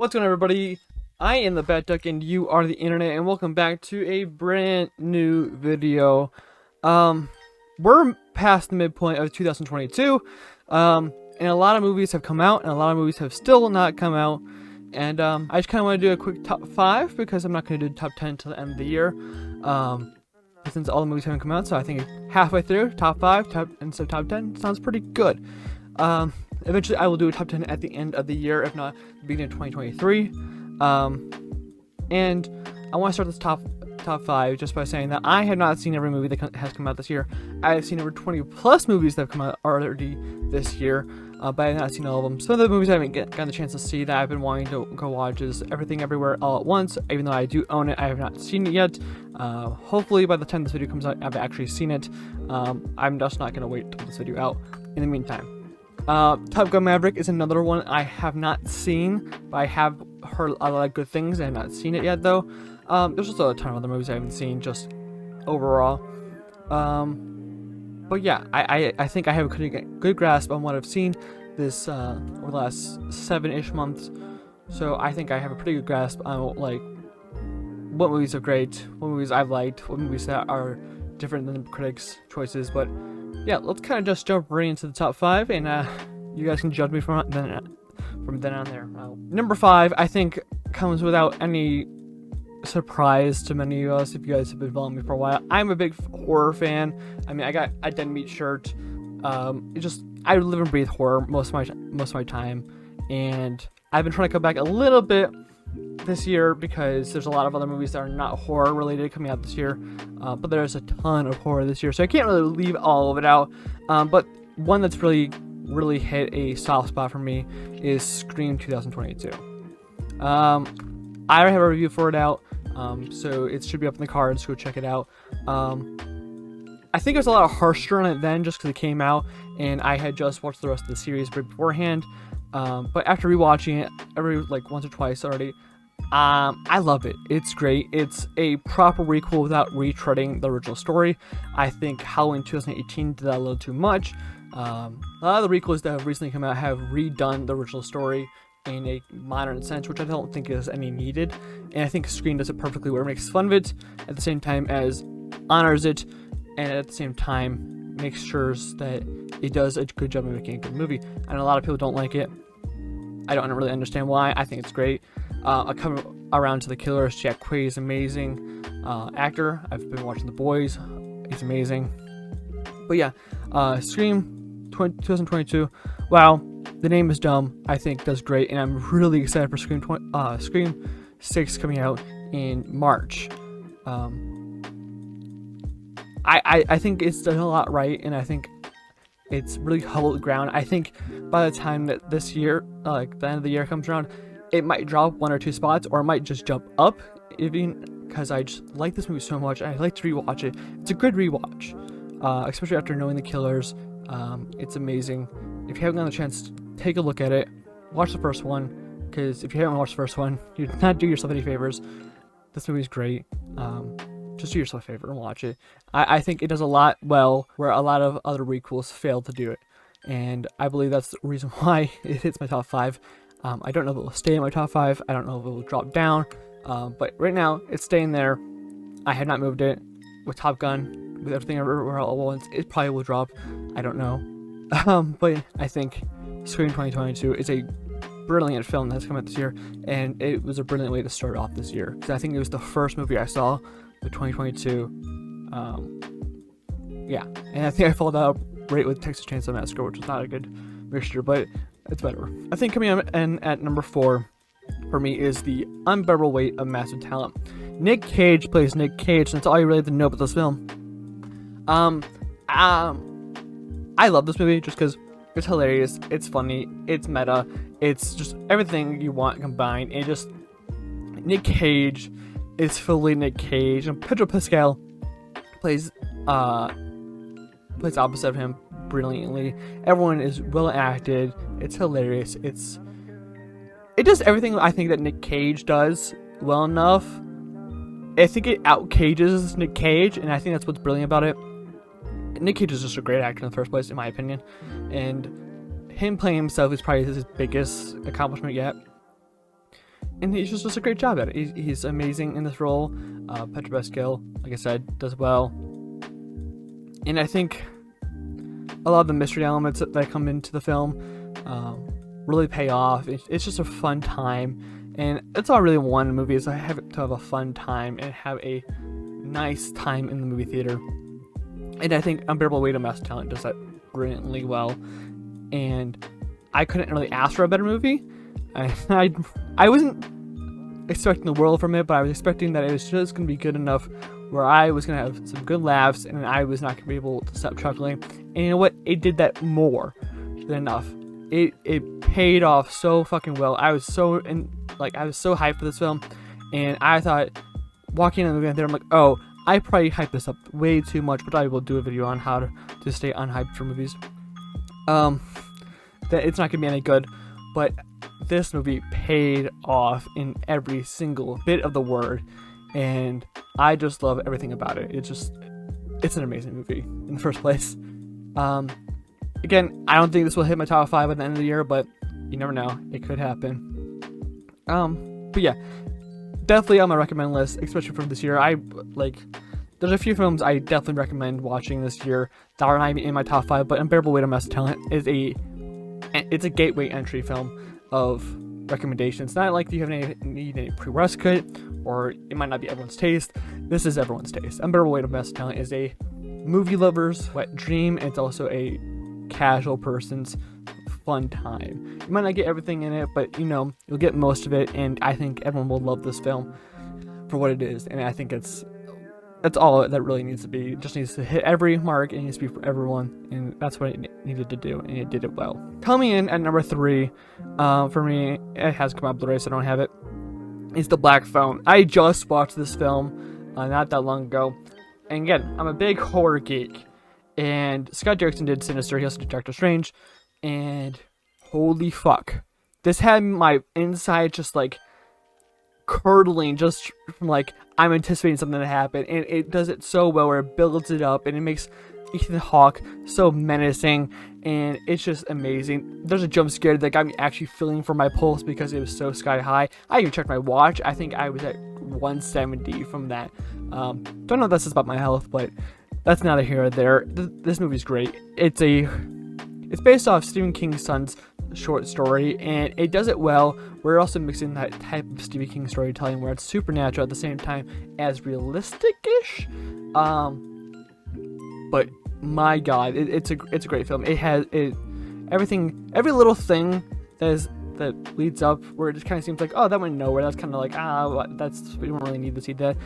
What's going on, everybody? I am the Bat Duck and you are the internet, and welcome back to a brand new video. We're past the midpoint of 2022, and a lot of movies have come out and a lot of movies have still not come out. And I just kind of want to do a quick top 5 because I'm not going to do top 10 till the end of the year, since all the movies haven't come out. So I think halfway through, top 5 instead of top 10 sounds pretty good. Eventually I will do a top 10 at the end of the year, if not the beginning of 2023. And I want to start this top 5 just by saying that I have not seen every movie that has come out this year. I have seen over 20 plus movies that have come out already this year, but I have not seen all of them. Some of the movies I haven't gotten the chance to see that I've been wanting to go watch is Everything Everywhere All at Once. Even though I do own it, I have not seen it yet. Hopefully by the time this video comes out, I've actually seen it. I'm just not going to wait until this video out in the meantime. Top Gun Maverick is another one I have not seen, but I have heard a lot of good things. I have not seen it yet, though. There's also a ton of other movies I haven't seen, just overall. But yeah, I think I have a good grasp on what I've seen this over the last 7-ish months. So I think I have a pretty good grasp on like what movies are great, what movies I've liked, what movies that are different than the critics' choices. But yeah, let's kind of just jump right into the top 5, and you guys can judge me from then on there. Number 5, I think, comes without any surprise to many of us if you guys have been following me for a while. I'm a big horror fan. I mean, I got a Dead Meat shirt. I live and breathe horror most of my time, and I've been trying to come back a little bit this year because there's a lot of other movies that are not horror related coming out this year, but there's a ton of horror this year, so I can't really leave all of it out. But one that's really hit a soft spot for me is Scream 2022. I already have a review for it out, so it should be up in the cards. Go check it out. I think it was a lot harsher on it then, just because it came out and I had just watched the rest of the series right beforehand. But after rewatching it every once or twice already, I love it. It's great. It's a proper requel without retreading the original story. I think Halloween 2018 did that a little too much. A lot of the requels that have recently come out have redone the original story in a modern sense, which I don't think is any needed. And I think Scream does it perfectly, where it makes fun of it at the same time as honors it, and at the same time makes sure that it does a good job of making a good movie. I know a lot of people don't like it. I don't really understand why. I think it's great. I come around to the killers. Jack Quaid is amazing actor. I've been watching The Boys. He's amazing. But yeah, Scream 2022. Wow, the name is dumb. I think does great, and I'm really excited for Scream 6 coming out in March. I think it's done a lot right, and I think it's really held the ground. I think by the time that this year, the end of the year comes around, it might drop 1 or 2 spots, or it might just jump up, even because I just like this movie so much. I like to rewatch it. It's a good rewatch, especially after knowing the killers. It's amazing. If you haven't gotten a chance, take a look at it. Watch the first one, because if you haven't watched the first one, you're not doing yourself any favors. This movie's great. Just do yourself a favor and watch it. I think it does a lot well where a lot of other requels fail to do it, and I believe that's the reason why it hits my top 5. I don't know if it will stay in my top 5. I don't know if it will drop down, but right now it's staying there. I have not moved it. With Top Gun, with Everything Everywhere All at Once, it probably will drop. I don't know. But I think Scream 2022 is a brilliant film that's come out this year, and it was a brilliant way to start off this year, because I think it was the first movie I saw with 2022. Yeah, and I think I followed that up right with Texas Chainsaw Massacre, which is not a good mixture, but it's better. I think coming in at number 4 for me is The Unbearable Weight of Massive Talent. Nick Cage plays Nick Cage, and that's all you really have to know about this film. I love this movie just because it's hilarious, it's funny, it's meta, it's just everything you want combined. And just Nick Cage is fully Nick Cage, and Pedro Pascal plays opposite of him brilliantly. Everyone is well acted. It's hilarious. It does everything I think that Nick Cage does well enough. I think it outcages Nick Cage, and I think that's what's brilliant about it. Nick Cage is just a great actor in the first place, in my opinion, and him playing himself is probably his biggest accomplishment yet. and he just does a great job at it. He's amazing in this role. Pedro Pascal, like I said, does well, and I think a lot of the mystery elements that come into the film really pay off. It's just a fun time, and it's all I really want in movies. I have to have a fun time and have a nice time in the movie theater, and I think Unbearable Weight of Massive Talent does that brilliantly well. And I couldn't really ask for a better movie. I wasn't expecting the world from it, but I was expecting that it was just going to be good enough where I was going to have some good laughs and I was not going to be able to stop chuckling. And you know what? It did that more than enough. It paid off so fucking well. I was so hyped for this film, and I thought, walking in the movie theater, I'm like, oh, I probably hyped this up way too much, but I will do a video on how to stay unhyped for movies. That it's not gonna be any good, but this movie paid off in every single bit of the word, and I just love everything about it. It's an amazing movie in the first place. Again, I don't think this will hit my top 5 at the end of the year, but you never know, it could happen. But yeah, definitely on my recommend list, especially from this year. There's a few films I definitely recommend watching this year that are not even in my top 5, but Unbearable Weight of Massive Talent is a gateway entry film of recommendations. Not like you need any prerequisite, or it might not be everyone's taste. This is everyone's taste. Unbearable Weight of Massive Talent is a movie lover's wet dream, and it's also a casual person's fun time. You might not get everything in it, but you'll get most of it, and I think everyone will love this film for what it is, and I think that's all that really needs to be. It just needs to hit every mark, and it needs to be for everyone, and that's what it needed to do, and it did it well. Coming in at number 3, for me, it has come out Blu-ray, so I don't have it, is The Black Phone. I just watched this film not that long ago, and again, I'm a big horror geek, and Scott Derrickson did Sinister, he also did Doctor Strange, and holy fuck, this had my inside just curdling just from I'm anticipating something to happen, and it does it so well where it builds it up and it makes Ethan Hawke so menacing, and it's just amazing. There's a jump scare that got me actually feeling for my pulse because it was so sky high. I even checked my watch. I think I was at 170 from that. Don't know if this is about my health, but that's neither here or there. This movie's great. It's based off Stephen King's son's short story, and it does it well. We're also mixing that type of Stephen King storytelling where it's supernatural at the same time as realistic-ish. But my god, it's a great film. It has everything, every little thing that leads up where it just kind of seems like, oh, that went nowhere. That's kind of we don't really need to see that.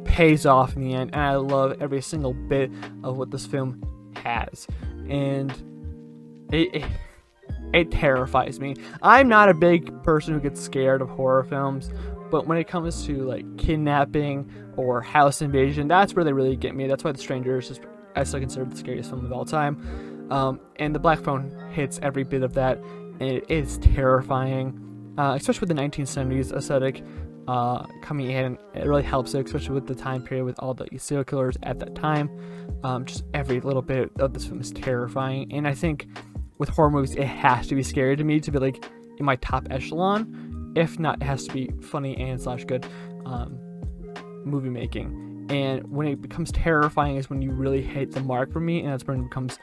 Pays off in the end, and I love every single bit of what this film has, and it terrifies me. I'm not a big person who gets scared of horror films, but when it comes to kidnapping or house invasion, that's where they really get me. That's why The Stranger is I still consider the scariest film of all time. And The Black Phone hits every bit of that, and it is terrifying, especially with the 1970s aesthetic coming in. It really helps it, especially with the time period with all the serial killers at that time. Just every little bit of this film is terrifying, and I think with horror movies, it has to be scary to me to be in my top echelon. If not, it has to be funny and / good movie making. And when it becomes terrifying is when you really hit the mark for me, and that's when it becomes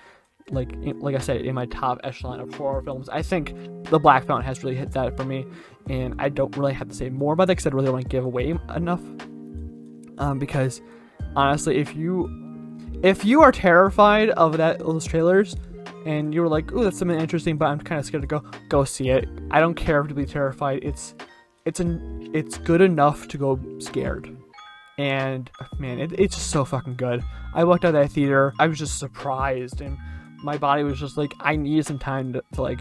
like I said, in my top echelon of horror films. I think The Black Phone has really hit that for me, and I don't really have to say more about that because I really don't want to give away enough. Because honestly, if you are terrified of those trailers, and you're like, ooh, that's something interesting, but I'm kind of scared to go see it. I don't care to be terrified. It's good enough to go scared. And man, it's just so fucking good. I walked out of that theater, I was just surprised, and my body was just I needed some time to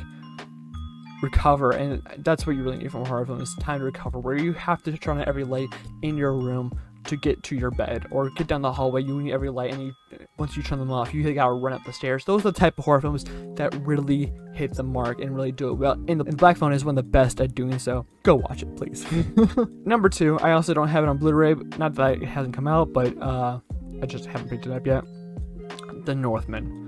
recover, and that's what you really need from a horror film, is time to recover, where you have to turn on every light in your room to get to your bed, or get down the hallway. You need every light, and once you turn them off, you gotta run up the stairs. Those are the type of horror films that really hit the mark and really do it well, and The Black Phone is one of the best at doing so. Go watch it, please. Number 2, I also don't have it on Blu-ray, not that it hasn't come out, but I just haven't picked it up yet. The Northman.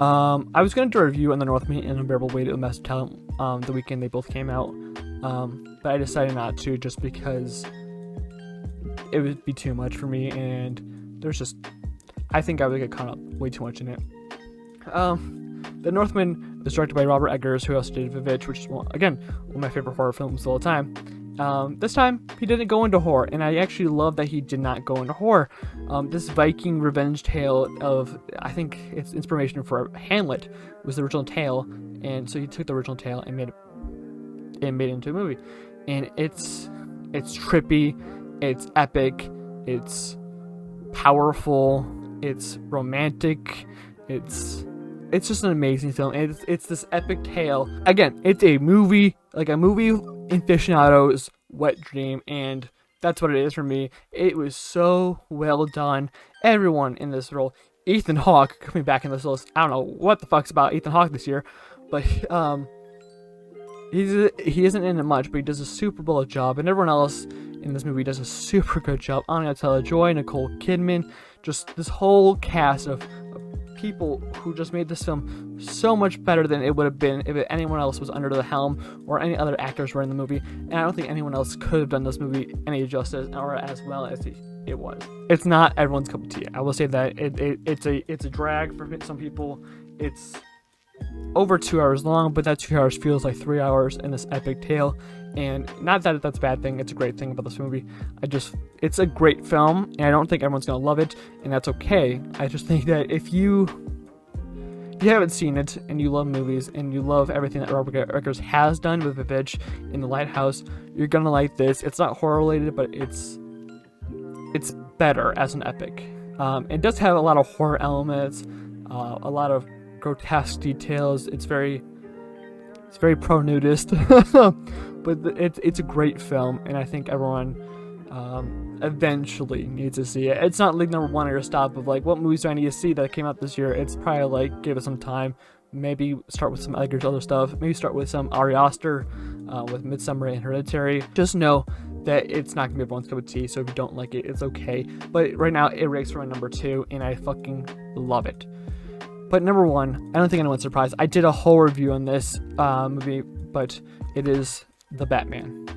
I was going to do a review on The Northman and Unbearable Weight of Massive Talent the weekend they both came out, but I decided not to just because it would be too much for me, and I think I would get caught up way too much in it. The Northman is directed by Robert Eggers, who also did Vivitch, which is, again, one of my favorite horror films of all time. This time, he didn't go into horror, and I actually love that he did not go into horror. This Viking revenge tale of, I think it's inspiration for Hamlet, was the original tale, and so he took the original tale and made it into a movie. And it's trippy, it's epic, it's powerful, it's romantic, it's just an amazing film. And it's this epic tale. Again, it's a movie, like a movie aficionado's wet dream, and that's what it is for me. It was so well done. Everyone in this role, Ethan Hawke coming back in this list. I don't know what the fuck's about Ethan Hawke this year, but he isn't in it much, but he does a super bullet job, and everyone else in this movie does a super good job. Anya Taylor-Joy, Nicole Kidman, just this whole cast of people who just made this film so much better than it would have been if anyone else was under the helm or any other actors were in the movie. And I don't think anyone else could have done this movie any justice or as well as it was. It's not everyone's cup of tea. I will say that it's a drag for some people. It's over 2 hours long, but that 2 hours feels like 3 hours in this epic tale. And not that that's a bad thing, it's a great thing about this movie. It's a great film, and I don't think everyone's gonna love it, and that's okay. I just think that if you haven't seen it, and you love movies, and you love everything that Robert Eggers has done with Vivitch in The Lighthouse, you're gonna like this. It's not horror related, but it's better as an epic. It does have a lot of horror elements, a lot of grotesque details. It's very pro-nudist, but it's a great film, and I think everyone eventually needs to see it. It's not like number one on your stop of like, what movies do I need to see that came out this year? It's probably like, give it some time. Maybe start with some Eggers' other stuff. Maybe start with some Ari Aster with Midsommar and Hereditary. Just know that it's not gonna be everyone's cup of tea, so if you don't like it, it's okay. But right now, it ranks for my number 2, and I fucking love it. But number 1, I don't think anyone's surprised. I did a whole review on this movie, but it is The Batman.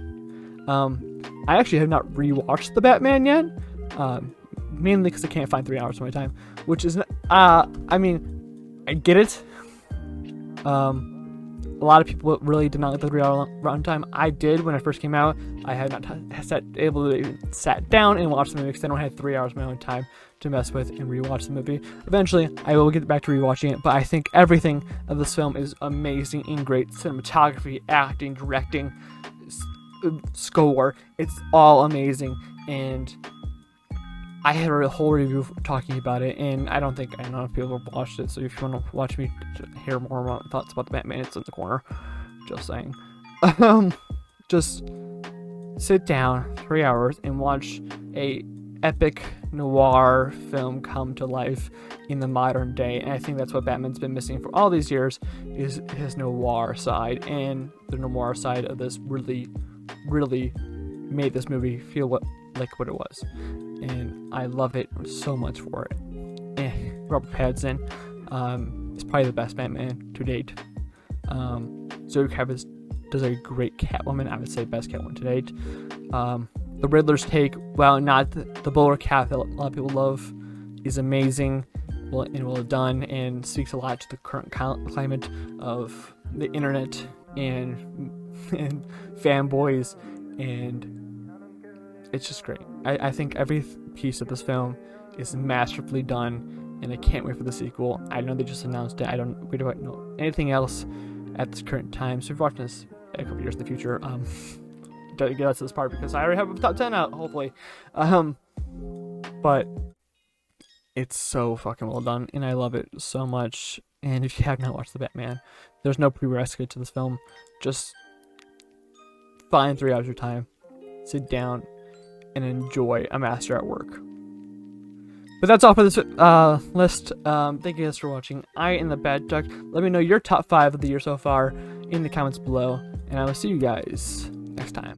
I actually have not rewatched The Batman yet, mainly because I can't find 3 hours of my time, which is, I mean, I get it. A lot of people really did not like the 3-hour runtime. I did when it first came out. I had not able to even sat down and watch the movie because I don't have 3 hours of my own time to mess with and rewatch the movie. Eventually, I will get back to rewatching it, but I think everything of this film is amazing and great. Cinematography, acting, directing, score, it's all amazing, and I had a whole review talking about it, and I don't think enough people have watched it, so if you want to watch me hear more of my thoughts about the Batman, it's in the corner. Just saying. Just sit down 3 hours and watch a epic noir film come to life in the modern day, and I think that's what Batman's been missing for all these years, is his noir side, and the noir side of this really made this movie feel like what it was, and I love it so much for it. Robert Pattinson is probably the best Batman to date. Zoe Kravitz does a great Catwoman. I would say best Catwoman to date. The Riddler's take, while not the bowler cat that a lot of people love, is amazing and well done, and speaks a lot to the current climate of the internet and fanboys, and it's just great. I think every piece of this film is masterfully done, and I can't wait for the sequel. I know they just announced it. We don't know anything else at this current time, so if you're watching this a couple years in the future, don't get us to this part because I already have a top 10 out, hopefully. But it's so fucking well done, and I love it so much. And if you have not watched The Batman, there's no prerequisite to this film. Just find 3 hours of your time, sit down, and enjoy a master at work. But that's all for this list. Thank you guys for watching. I am the Bad Duck. Let me know your top 5 of the year so far in the comments below, and I will see you guys next time.